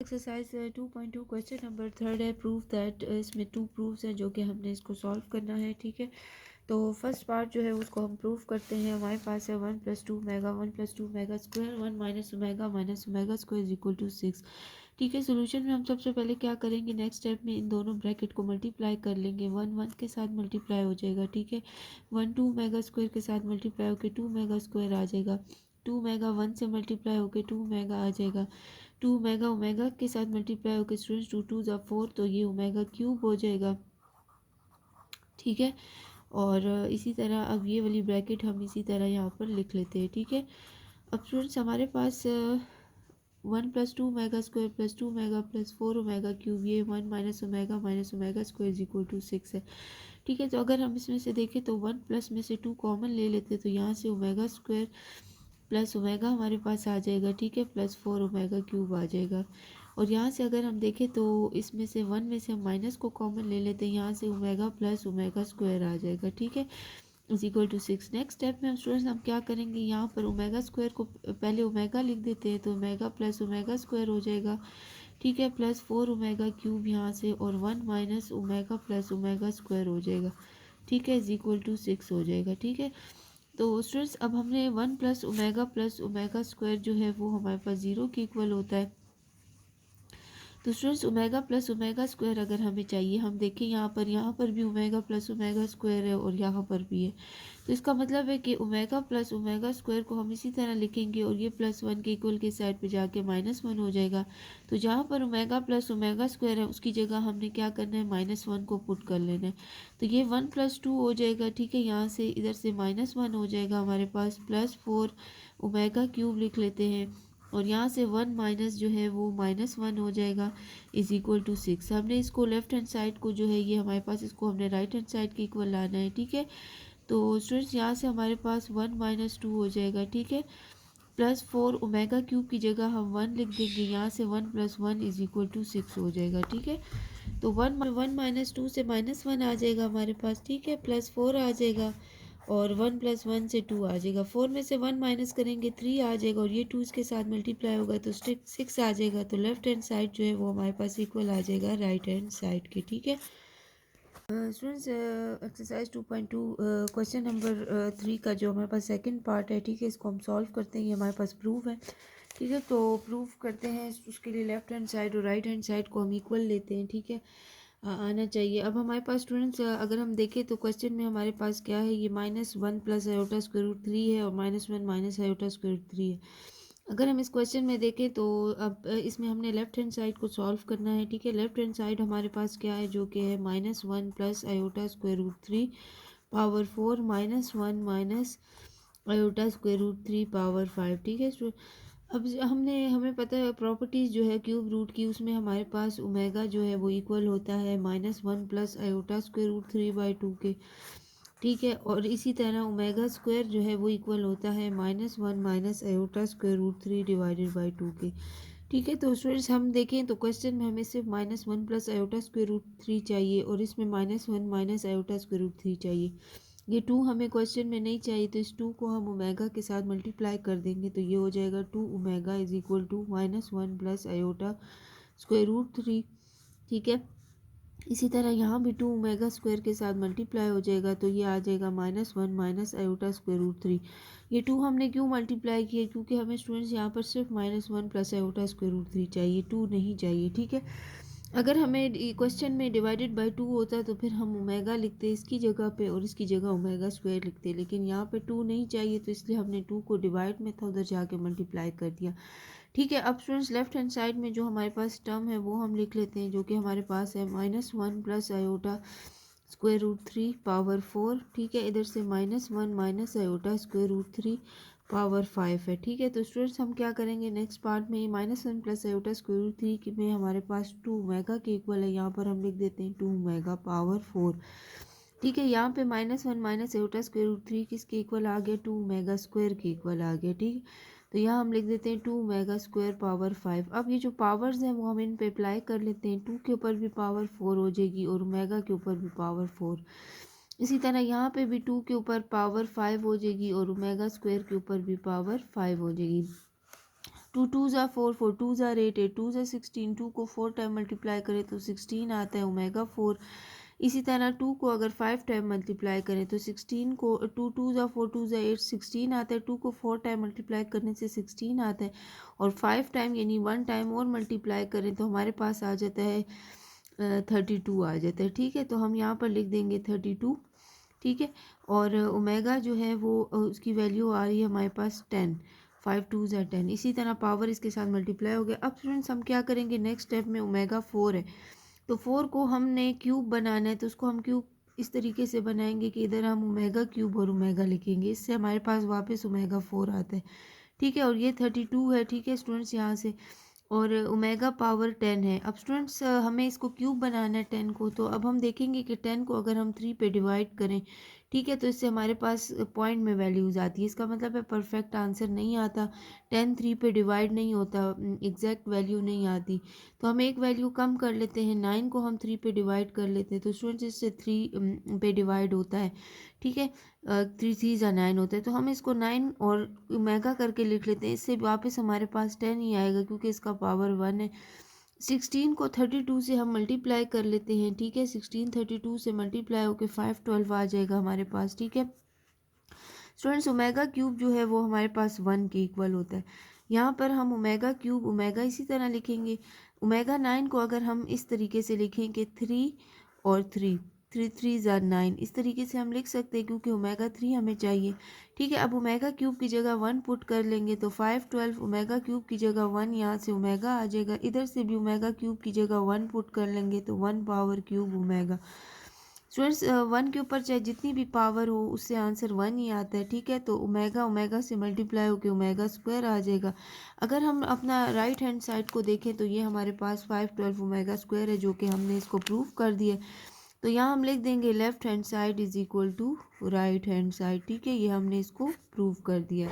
Exercise 2.2 question number 3 है proof that. इसमें 2 proofs हैं जो कि हमने इसको सॉल्व करना है। ठीक है, तो फर्स्ट पार्ट जो है उसको हम प्रूफ करते हैं। हमारे पास है 1 + 2 omega 1 + 2 omega square 1 minus omega square is equal to 6। ठीक है, सोल्यूशन में हम सबसे पहले क्या करेंगे, नेक्स्ट स्टेप में इन दोनों ब्रैकेट को मल्टीप्लाई कर लेंगे। 1 1 के साथ मल्टीप्लाई हो जाएगा। ठीक है, 1 2 मेगा स्क्वायर के साथ मल्टीप्लाई होकर 2 मेगा स्क्वायर आ जाएगा। 2 मेगा 1 से मल्टीप्लाई होकर 2 मेगा आ जाएगा। 2 मेगा ओमेगा के साथ मल्टीप्लाई होकर स्टूडेंट्स 2 2 ज़ा 4, तो ये ओमेगा क्यूब हो जाएगा। ठीक है, और इसी तरह अब ये वाली ब्रैकेट हम इसी तरह यहाँ पर लिख लेते हैं। ठीक है, अब स्टूडेंट्स हमारे पास 1 + 2 omega square + 2 omega + 4 omega cube, ये 1 minus omega square is equal to 6 है। ठीक है, तो अगर हम इसमें से देखें तो 1 प्लस में से 2 कॉमन ले लेते तो यहाँ से ओमेगा स्क्वायर प्लस ओमेगा हमारे पास आ जाएगा। ठीक है, +4 ओमेगा क्यूब आ जाएगा। और यहाँ से अगर हम देखें तो इसमें से 1 में से हम माइनस को कॉमन ले लेते हैं, यहाँ से ओमेगा प्लस ओमेगा स्क्वायर आ जाएगा। ठीक है, is equal to 6। Next step में हम स्टूडेंट्स हम क्या करेंगे, यहाँ पर ओमेगा स्क्वायर को पहले ओमेगा लिख देते हैं, तो ओमेगा प्लस ओमेगा स्क्वायर हो जाएगा। ठीक है, +4 ओमेगा क्यूब यहाँ से, और 1 minus omega plus omega square हो जाएगा। ठीक है, इज इक्वल टू 6 हो जाएगा। ठीक है, तो स्टूडेंट्स अब हमने 1 प्लस ओमेगा स्क्वायर जो है वो हमारे पास 0 के इक्वल होता है। तो students omega plus omega square अगर हमें चाहिए, हम देखें यहाँ पर भी ओमेगा प्लस ओमेगा स्क्वायर है और यहाँ पर भी है, तो इसका मतलब है कि ओमेगा प्लस ओमेगा स्क्वायर को हम इसी तरह लिखेंगे और ये +1 के इक्वल के साइड पे जाके -1 हो जाएगा। तो जहाँ पर ओमेगा प्लस ओमेगा स्क्वायर है उसकी जगह हमने क्या करना है, -1 को पुट कर लेना है। तो ये 1 + 2 हो जाएगा। ठीक है, यहाँ से इधर से -1 हो जाएगा हमारे पास, +4 ओमेगा क्यूब लिख लेते हैं, और यहाँ से 1 माइनस जो है वो -1 हो जाएगा, इज इक्वल टू 6। हमने इसको लेफ्ट हैंड साइड को जो है ये हमारे पास, इसको हमने राइट हैंड साइड के इक्वल लाना है। ठीक है, तो स्टूडेंट्स यहाँ से हमारे पास 1 - 2 हो जाएगा। ठीक है, +4 ओमेगा क्यूब की जगह हम 1 लिख देंगे, यहाँ से 1 + 1 इज इक्वल टू 6 हो जाएगा। ठीक है, तो 1 - 2 से -1 आ जाएगा हमारे पास। ठीक है, +4 आ जाएगा, और 1 + 1 से 2 आ जाएगा। 4 में से 1 माइनस करेंगे 3 आ जाएगा, और ये 2 इसके साथ मल्टीप्लाई होगा तो 6 आ जाएगा। तो लेफ्ट हैंड साइड जो है वो हमारे पास इक्वल आ जाएगा राइट हैंड साइड के। ठीक है स्टूडेंट्स, एक्सरसाइज 2.2 क्वेश्चन नंबर 3 का जो हमारे पास सेकंड पार्ट है। ठीक है, इसको हम सॉल्व करते हैं, ये हमारे पास प्रूफ है। ठीक है, तो प्रूफ करते हैं, उसके लिए लेफ्ट हैंड साइड और राइट हैंड साइड को हम इक्वल लेते हैं। ठीक है, आना चाहिए। अब हमारे पास स्टूडेंट्स अगर हम देखें तो क्वेश्चन में हमारे पास क्या है, ये -1 + आयोटा स्क्वायर रूट 3 है, और -1 माइनस आयोटा स्क्वायर रूट 3 है। अगर हम इस क्वेश्चन में देखें तो अब इसमें हमने लेफ्ट हैंड साइड को सॉल्व करना है। ठीक है, लेफ्ट हैंड साइड हमारे पास क्या है, जो कि है -1 + iota square root 3 power 4 -1 minus iota square root 3 power 5। ठीक है, अब हमें पता है प्रॉपर्टीज़ जो है क्यूब रूट की, उसमें हमारे पास ओमेगा जो है वो इक्वल होता है -1 + आयोटा स्क्वायर रूट 3/2 के। ठीक है, और इसी तरह ओमेगा स्क्वायर जो है वो इक्वल होता है -1 माइनस आयोटा स्क्वायर रूट 3/2 के। ठीक है, तो स्टूडेंट्स हम देखें तो क्वेश्चन में हमें सिर्फ -1 + आयोटा स्क्वायर रूट 3 चाहिए, और इसमें -1 माइनस आयोटा स्क्वायर रूट 3 चाहिए। ये 2 हमें क्वेश्चन में नहीं चाहिए, तो इस 2 को हम ओमेगा के साथ मल्टीप्लाई कर देंगे, तो ये हो जाएगा 2 omega is equal to -1 + iota square root 3। ठीक है, इसी तरह यहाँ भी 2 ओमेगा स्क्वायर के साथ मल्टीप्लाई हो जाएगा, तो ये आ जाएगा -1 माइनस आयोटा स्क्वायर रूट 3। ये 2 हमने क्यों मल्टीप्लाई किया, क्योंकि हमें स्टूडेंट्स यहाँ पर सिर्फ -1 + आयोटा स्क्वायर रूट 3 चाहिए, 2 नहीं चाहिए। ठीक है, अगर हमें क्वेश्चन में डिवाइडेड बाय 2 होता तो फिर हम ओमेगा लिखते इसकी जगह पे, और इसकी जगह ओमेगा स्क्वायर लिखते, लेकिन यहाँ पे 2 नहीं चाहिए, तो इसलिए हमने 2 को डिवाइड में था, उधर जाके मल्टीप्लाई कर दिया। ठीक है, अब स्टूडेंट्स लेफ्ट हैंड साइड में जो हमारे पास टर्म है वो हम लिख लेते हैं, जो कि हमारे पास है -1 + आयोटा स्क्वायर रूट 3 पावर 4। ठीक है, इधर से -1 minus iota square root 3 power 5 है। ठीक है, तो स्टूडेंट्स हम क्या करेंगे नेक्स्ट पार्ट में, -1 + आयोटा स्क्वायर रूट 3 में हमारे पास 2 ओमेगा के इक्वल है, यहाँ पर हम लिख देते हैं 2 ओमेगा पावर 4। ठीक है, यहाँ पे -1 माइनस आयोटा स्क्वायर रूट 3 किसके इक्वल आ गया, 2 ओमेगा स्क्वायर के इक्वल आ गया। ठीक है, तो यहाँ हम लिख देते हैं 2 ओमेगा स्क्वायर पावर 5। अब ये जो पावर्स हैं वो हम इन पे अप्लाई कर लेते हैं, 2 के ऊपर भी पावर 4 हो जाएगी, और ओमेगा के ऊपर भी पावर 4। इसी तरह यहाँ पे भी 2 के ऊपर पावर 5 हो जाएगी, और ओमेगा स्क्वायर के ऊपर भी पावर 5 हो जाएगी। टू टू ज़ा फोर, फोर टू ज़ा एट, एट टू ज़ा 16, टू को 4 टाइम मल्टीप्लाई करें तो 16 आता है ओमेगा 4। इसी तरह टू को अगर 5 टाइम मल्टीप्लाई करें तो 16 को, टू टू ज़ा फोर टू ज़ा 8, 16 आता है। टू को 4 टाइम मल्टीप्लाई करने से 16 आता है, और 5 टाइम यानी 1 टाइम और मल्टीप्लाई करें तो हमारे पास आ जाता है 32 आ जाता है। ठीक है, तो हम यहाँ पर लिख देंगे 32। ठीक है, और ओमेगा जो है वो उसकी वैल्यू आ रही है हमारे पास 10, 5 टू ज़ा 10। इसी तरह पावर इसके साथ मल्टीप्लाई हो गया। अब स्टूडेंट्स हम क्या करेंगे, नेक्स्ट स्टेप में ओमेगा 4 है, तो 4 को हमने क्यूब बनाना है, तो उसको हम क्यूब इस तरीके से बनाएंगे कि इधर हम ओमेगा क्यूब और ओमेगा लिखेंगे, इससे हमारे पास वापस ओमेगा 4 आता है। ठीक है, और ये 32 है। ठीक है स्टूडेंट्स, यहाँ से, और ओमेगा पावर 10 है। अब स्टूडेंट्स हमें इसको क्यूब बनाना है 10 को, तो अब हम देखेंगे कि 10 को अगर हम 3 पे डिवाइड करें, ठीक है, तो इससे हमारे पास पॉइंट में वैल्यूज़ आती है। इसका मतलब है परफेक्ट आंसर नहीं आता, 10 3 पे डिवाइड नहीं होता, एग्जैक्ट वैल्यू नहीं आती। तो हम एक वैल्यू कम कर लेते हैं, 9 को हम 3 पे डिवाइड कर लेते हैं, तो स्टूडेंट्स इससे 3 पे डिवाइड होता है। ठीक है, 3 3 ज़ा 9 होता है, तो हम इसको 9 और ओमेगा करके लिख लेते हैं, इससे वापस हमारे पास 10 ही आएगा क्योंकि इसका पावर 1 है। 16 को 32 से हम मल्टीप्लाई कर लेते हैं। ठीक है, 16 32 से मल्टीप्लाई होकर 512 आ जाएगा हमारे पास। ठीक है स्टूडेंट्स, ओमेगा क्यूब जो है वो हमारे पास 1 के इक्वल होता है। यहाँ पर हम ओमेगा क्यूब ओमेगा इसी तरह लिखेंगे। ओमेगा 9 को अगर हम इस तरीके से लिखें कि 3 और 3, 3 3 ज़ा 9, इस तरीके से हम लिख सकते हैं क्योंकि ओमेगा 3 हमें चाहिए। ठीक है, अब ओमेगा क्यूब की जगह 1 पुट कर लेंगे तो 512, ओमेगा क्यूब की जगह 1, यहाँ से ओमेगा आ जाएगा, इधर से भी ओमेगा क्यूब की जगह 1 पुट कर लेंगे तो 1 पावर क्यूब ओमेगा। स्टूडेंट्स 1 के ऊपर चाहे जितनी भी पावर हो उससे आंसर 1 ही आता है। ठीक है, तो ओमेगा ओमेगा से मल्टीप्लाई होकर ओमेगा स्क्वायर आ जाएगा। अगर हम अपना राइट हैंड साइड को देखें तो ये हमारे पास 512 ओमेगा स्क्वायर है, जो कि हमने इसको प्रूव कर दिया। तो यहाँ हम लिख देंगे left hand side is equal to right hand side. ठीक है, ये हमने इसको प्रूव कर दिया।